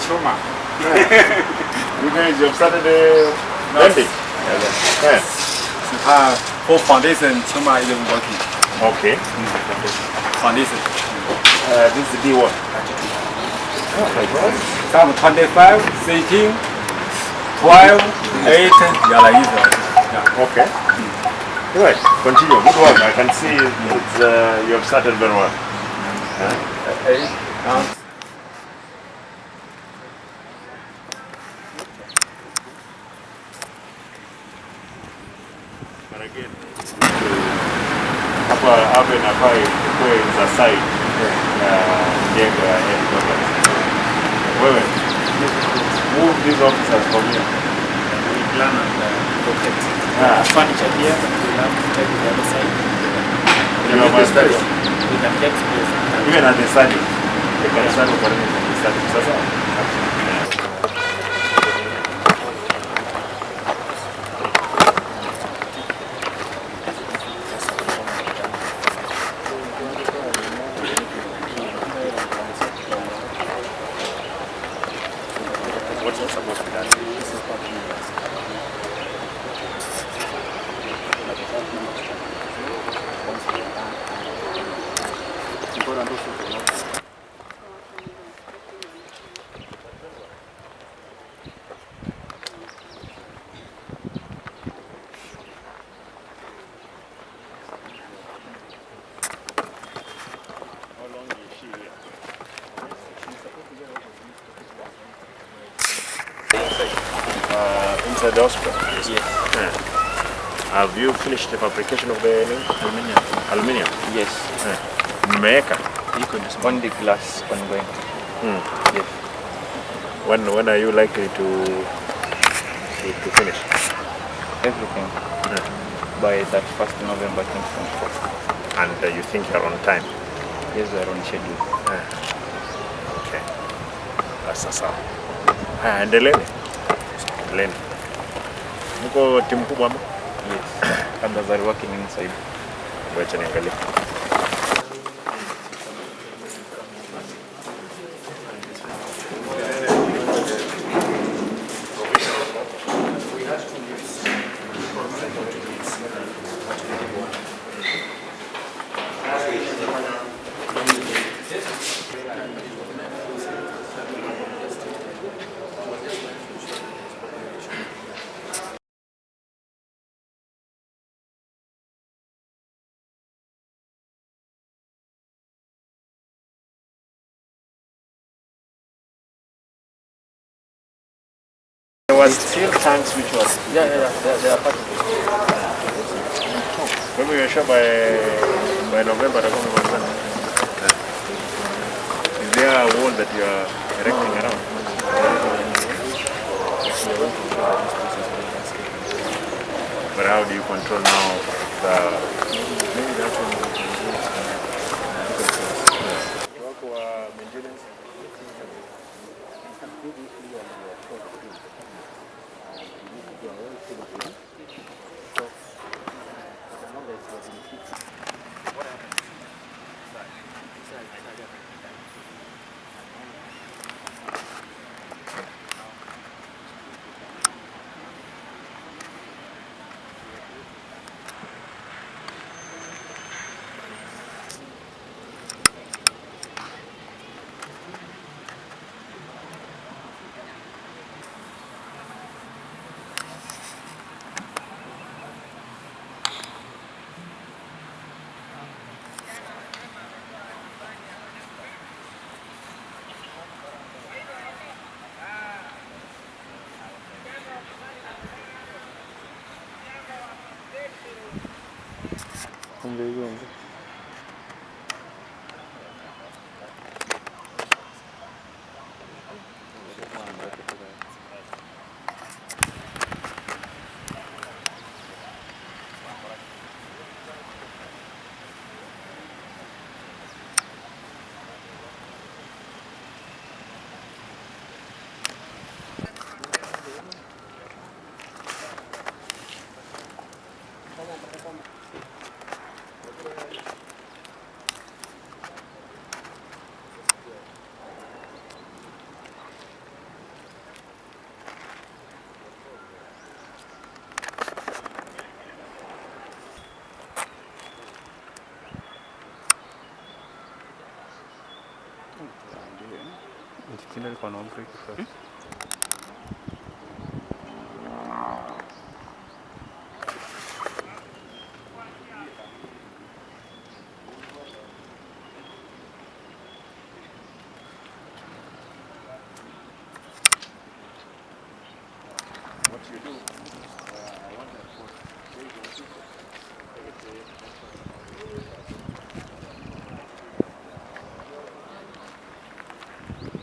Chuma. You guys have started renting? Yeah. For foundation, Chuma is working. Okay. Foundation. This is the D1. Some 25, 16, 12, 8, like this. Yeah. Okay. Right. Continue. Good work. I can see it's, you have started very well. 8. But again, hapa inafaa ikuwe za side jengo ya headquarters. Wewe, move these officers from here. We plan on the project. Furniture here, we have to take the other side. You have a space. We can take space. Even at the stadium, they can start operating at the stadium. Sasa. What's supposed to be done? Inside the hospital? Yes. Yeah. Have you finished the fabrication of the Aluminium. aluminium? Yes. Mmeweka? On the glass ongoing. Yes. When are you likely to finish? Everything. By 31st November 2024. And you think you're on time? Yes, we are on schedule. Okay. Sasa sawa. Endeleeni. Endeleeni. Mko timu kubwa ama? Yes. Others are working inside. Wacha niangalie. There was still tanks which was... Yeah. They are part of it. Maybe you're sure by November they're going to be. Is there a wall that you are erecting around? But how do you control now the... Maybe that's one of the maintenance. What you do? I want to put